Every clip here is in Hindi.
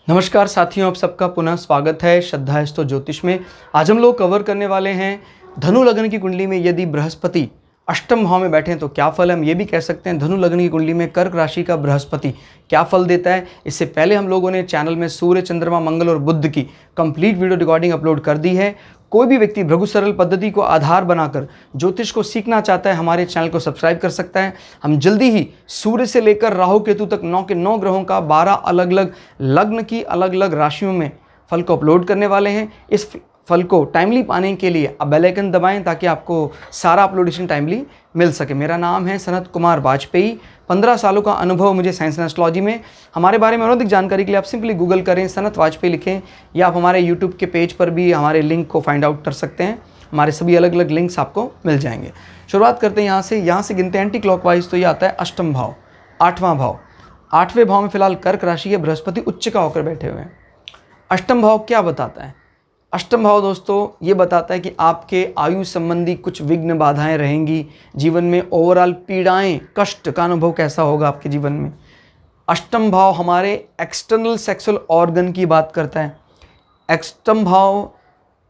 नमस्कार साथियों, आप सबका पुनः स्वागत है श्रद्धास्तु ज्योतिष में। आज हम लोग कवर करने वाले हैं धनु लग्न की कुंडली में यदि बृहस्पति अष्टम भाव में बैठे हैं तो क्या फल है। हम ये भी कह सकते हैं धनु लग्न की कुंडली में कर्क राशि का बृहस्पति क्या फल देता है। इससे पहले हम लोगों ने चैनल में सूर्य, चंद्रमा, मंगल और बुध की कंप्लीट वीडियो रिकॉर्डिंग अपलोड कर दी है। कोई भी व्यक्ति भृगु सरल पद्धति को आधार बनाकर ज्योतिष को सीखना चाहता है, हमारे चैनल को सब्सक्राइब कर सकता है। हम जल्दी ही सूर्य से लेकर राहु केतु तक 9 के 9 ग्रहों का 12 अलग अलग लग्न की अलग अलग राशियों में फल को अपलोड करने वाले हैं। इस फल को टाइमली पाने के लिए आप बेल आइकन दबाएं ताकि आपको सारा अपलोडेशन टाइमली मिल सके। मेरा नाम है सनत कुमार वाजपेयी। 15 सालों का अनुभव मुझे साइंस एंड एस्ट्रोलॉजी में। हमारे बारे में और अधिक जानकारी के लिए आप सिंपली गूगल करें, सनत वाजपेयी लिखें, या आप हमारे यूट्यूब के पेज पर भी हमारे लिंक को फाइंड आउट कर सकते हैं। हमारे सभी अलग अलग लिंक्स आपको मिल जाएंगे। शुरुआत करते हैं यहाँ से गिनते हैं एंटी क्लॉकवाइज। तो ये आता है अष्टम भाव, 8वां भाव। 8वें भाव में फिलहाल कर्क राशि है, बृहस्पति उच्च का होकर बैठे हुए हैं। अष्टम भाव क्या बताता है? अष्टम भाव दोस्तों ये बताता है कि आपके आयु संबंधी कुछ विघ्न बाधाएं रहेंगी। जीवन में ओवरऑल पीड़ाएं, कष्ट का अनुभव कैसा होगा आपके जीवन में। अष्टम भाव हमारे एक्सटर्नल सेक्सुअल ऑर्गन की बात करता है। अष्टम भाव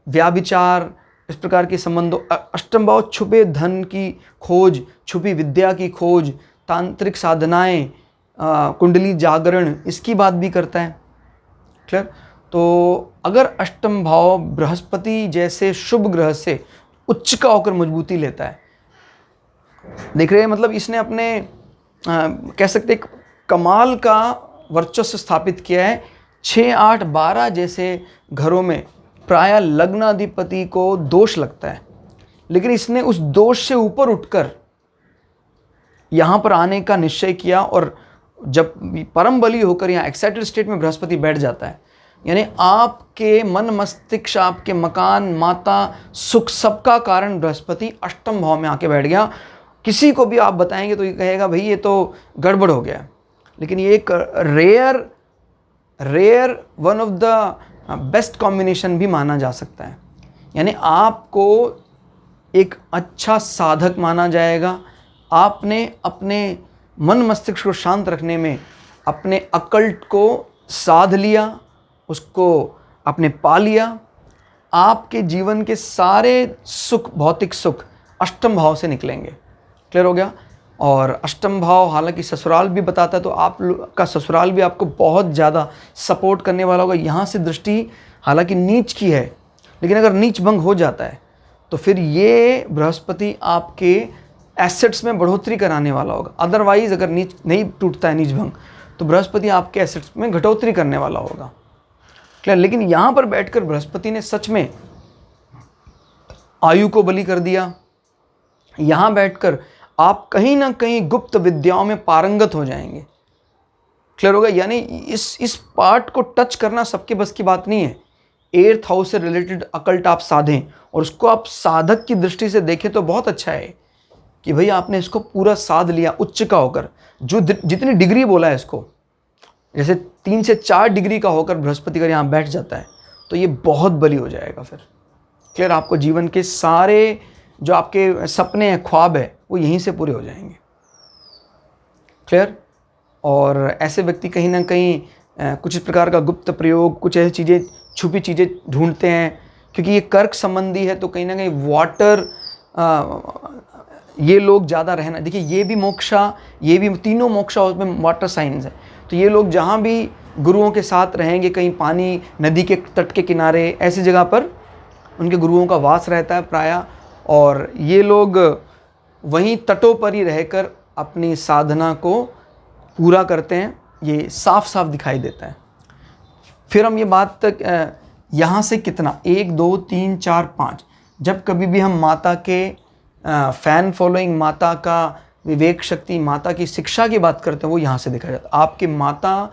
व्याभिचार, इस प्रकार के संबंधों। अष्टम भाव छुपे धन की खोज, छुपी विद्या की खोज, तांत्रिक साधनाएं, कुंडली जागरण, इसकी बात भी करता है। क्लियर? तो अगर अष्टम भाव बृहस्पति जैसे शुभ ग्रह से उच्च का होकर मजबूती लेता है, देख रहे हैं, मतलब इसने अपने कह सकते एक कमाल का वर्चस्व स्थापित किया है। 6, 8, 12 जैसे घरों में प्रायः लग्नाधिपति को दोष लगता है, लेकिन इसने उस दोष से ऊपर उठकर यहाँ पर आने का निश्चय किया। और जब परम बली होकर यहाँ एक्साइटेड स्टेट में बृहस्पति बैठ जाता है, यानी आपके मन मस्तिष्क, आपके मकान, माता, सुख, सबका कारण बृहस्पति अष्टम भाव में आके बैठ गया। किसी को भी आप बताएंगे तो ये कहेगा भाई ये तो गड़बड़ हो गया। लेकिन ये एक rare one of the best combination भी माना जा सकता है। यानी आपको एक अच्छा साधक माना जाएगा। आपने अपने मन मस्तिष्क को शांत रखने में अपने अकल्ट को साध लिया, उसको आपने पा लिया। आपके जीवन के सारे सुख, भौतिक सुख अष्टम भाव से निकलेंगे। क्लियर हो गया? और अष्टम भाव हालांकि ससुराल भी बताता है, तो आप का ससुराल भी आपको बहुत ज़्यादा सपोर्ट करने वाला होगा। यहाँ से दृष्टि हालांकि नीच की है, लेकिन अगर नीच भंग हो जाता है तो फिर ये बृहस्पति आपके एसेट्स में बढ़ोतरी कराने वाला होगा। अदरवाइज अगर नीच नहीं टूटता है, नीच भंग, तो बृहस्पति आपके एसेट्स में घटोतरी करने वाला होगा। क्लियर? लेकिन यहाँ पर बैठकर बृहस्पति ने सच में आयु को बलि कर दिया। यहाँ बैठकर आप कहीं ना कहीं गुप्त विद्याओं में पारंगत हो जाएंगे। क्लियर होगा? यानी इस पार्ट को टच करना सबके बस की बात नहीं है। 8th हाउस से रिलेटेड अकल्ट आप साधें और उसको आप साधक की दृष्टि से देखें तो बहुत अच्छा है कि भाई आपने इसको पूरा साध लिया उच्च का होकर। जो जितनी डिग्री बोला है इसको, जैसे 3 से 4 डिग्री का होकर बृहस्पति अगर यहाँ बैठ जाता है तो ये बहुत बली हो जाएगा फिर। क्लियर? आपको जीवन के सारे जो आपके सपने हैं, ख्वाब है, वो यहीं से पूरे हो जाएंगे। क्लियर? और ऐसे व्यक्ति कहीं ना कहीं कुछ इस प्रकार का गुप्त प्रयोग, कुछ ऐसी चीज़ें, छुपी चीज़ें ढूंढते हैं, क्योंकि ये कर्क संबंधी है। तो कहीं ना कहीं वाटर, ये लोग ज़्यादा रहना। देखिए ये भी मोक्षा, ये भी तीनों मोक्षा उसमें वाटर साइंस है। तो ये लोग जहाँ भी गुरुओं के साथ रहेंगे, कहीं पानी, नदी के तट के किनारे, ऐसी जगह पर उनके गुरुओं का वास रहता है प्रायः। और ये लोग वहीं तटों पर ही रहकर अपनी साधना को पूरा करते हैं। ये साफ साफ दिखाई देता है। फिर हम ये बात तक यहाँ से कितना 1, 2, 3, 4, 5, जब कभी भी हम माता के फैन फॉलोइंग, माता का विवेक शक्ति, माता की शिक्षा की बात करते हैं, वो यहाँ से दिखाया जाता है। आपके माता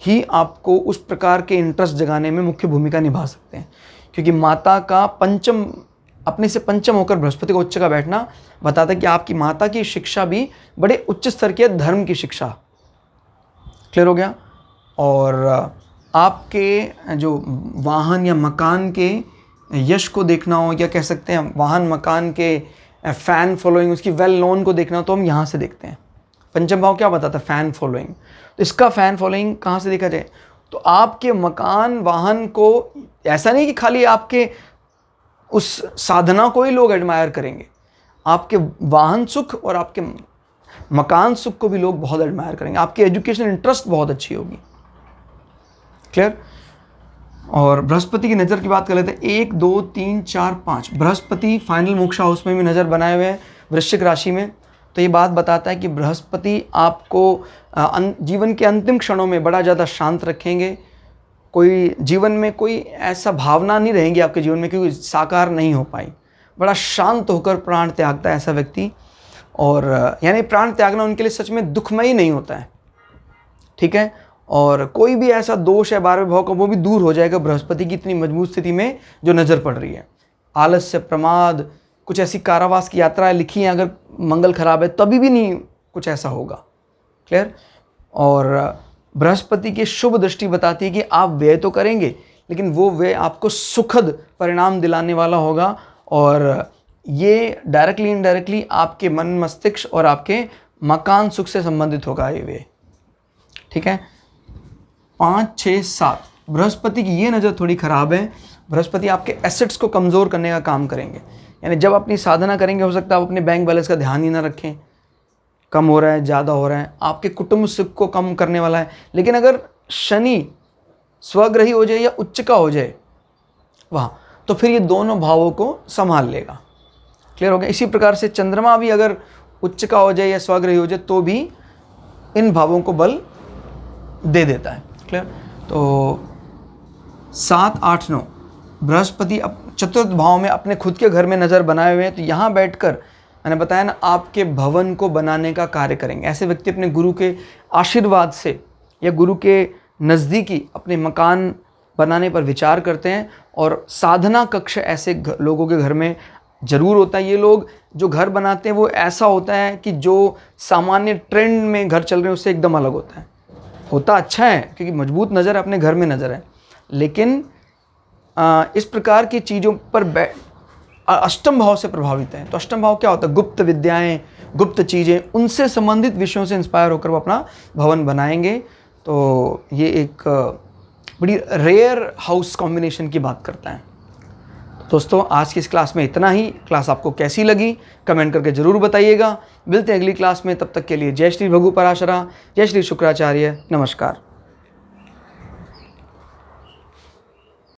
ही आपको उस प्रकार के इंटरेस्ट जगाने में मुख्य भूमिका निभा सकते हैं, क्योंकि माता का पंचम, अपने से पंचम होकर बृहस्पति का उच्च का बैठना बताता है कि आपकी माता की शिक्षा भी बड़े उच्च स्तर की है, धर्म की शिक्षा। क्लियर हो गया? और आपके जो वाहन या मकान के यश को देखना हो, या कह सकते हैं वाहन मकान के फैन फॉलोइंग, उसकी वेल नोन को देखना हो, तो हम यहाँ से देखते हैं। पंचम भाव क्या बताता है? Fan following. तो इसका फैन फॉलोइंग कहाँ से देखा जाए तो आपके मकान वाहन को, ऐसा नहीं कि खाली आपके उस साधना को ही लोग एडमायर करेंगे, आपके वाहन सुख और आपके मकान सुख को भी लोग बहुत एडमायर करेंगे। आपकी एजुकेशन इंटरेस्ट बहुत अच्छी होगी। क्लियर। और बृहस्पति की नज़र की बात कर लेते हैं। 1 2 3 4 5 बृहस्पति फाइनल मोक्षा हाउस में भी नज़र बनाए हुए हैं वृश्चिक राशि में। तो ये बात बताता है कि बृहस्पति आपको जीवन के अंतिम क्षणों में बड़ा ज़्यादा शांत रखेंगे। कोई जीवन में कोई ऐसा भावना नहीं रहेंगी आपके जीवन में क्योंकि साकार नहीं हो पाई। बड़ा शांत होकर प्राण त्यागता है ऐसा व्यक्ति। और यानी प्राण त्यागना उनके लिए सच में दुखमयी नहीं होता है। ठीक है। और कोई भी ऐसा दोष है 12वें भाव का वो भी दूर हो जाएगा बृहस्पति की इतनी मजबूत स्थिति में जो नज़र पड़ रही है। आलस्य, प्रमाद, कुछ ऐसी कारावास की यात्राएं लिखी हैं, अगर मंगल खराब है तभी भी नहीं कुछ ऐसा होगा। क्लियर। और बृहस्पति की शुभ दृष्टि बताती है कि आप व्यय तो करेंगे लेकिन वो व्यय आपको सुखद परिणाम दिलाने वाला होगा। और ये डायरेक्टली इनडायरेक्टली आपके मन, मस्तिष्क और आपके मकान सुख से संबंधित होगा ये व्यय। ठीक है। 5 6 7 बृहस्पति की ये नज़र थोड़ी ख़राब है। बृहस्पति आपके एसेट्स को कमज़ोर करने का काम करेंगे। यानी जब अपनी साधना करेंगे हो सकता है आप अपने बैंक बैलेंस का ध्यान ही ना रखें, कम हो रहा है, ज़्यादा हो रहा है, आपके कुटुंब सुख को कम करने वाला है। लेकिन अगर शनि स्वग्रही हो जाए या उच्च का हो जाए वहाँ, तो फिर ये दोनों भावों को संभाल लेगा। क्लियर हो गया। इसी प्रकार से चंद्रमा भी अगर उच्च का हो जाए या स्वग्रही हो जाए तो भी इन भावों को बल दे देता है। क्लियर। तो 7 8 9 बृहस्पति अब चतुर्थ भाव में अपने खुद के घर में नज़र बनाए हुए हैं। तो यहाँ बैठकर मैंने बताया ना, आपके भवन को बनाने का कार्य करेंगे। ऐसे व्यक्ति अपने गुरु के आशीर्वाद से या गुरु के नज़दीकी अपने मकान बनाने पर विचार करते हैं। और साधना कक्ष ऐसे लोगों के घर में ज़रूर होता है। ये लोग जो घर बनाते हैं वो ऐसा होता है कि जो सामान्य ट्रेंड में घर चल रहे हैं उससे एकदम अलग होता है। होता अच्छा है क्योंकि मजबूत नज़र अपने घर में नज़र है, लेकिन इस प्रकार की चीज़ों पर अष्टम भाव से प्रभावित हैं। तो अष्टम भाव क्या होता है? गुप्त विद्याएं, गुप्त चीज़ें, उनसे संबंधित विषयों से इंस्पायर होकर वो अपना भवन बनाएंगे। तो ये एक बड़ी रेयर हाउस कॉम्बिनेशन की बात करता है। दोस्तों आज की इस क्लास में इतना ही। क्लास आपको कैसी लगी कमेंट करके ज़रूर बताइएगा। मिलते हैं अगली क्लास में, तब तक के लिए जय श्री भगु पराशरा, जय श्री शुक्राचार्य, नमस्कार।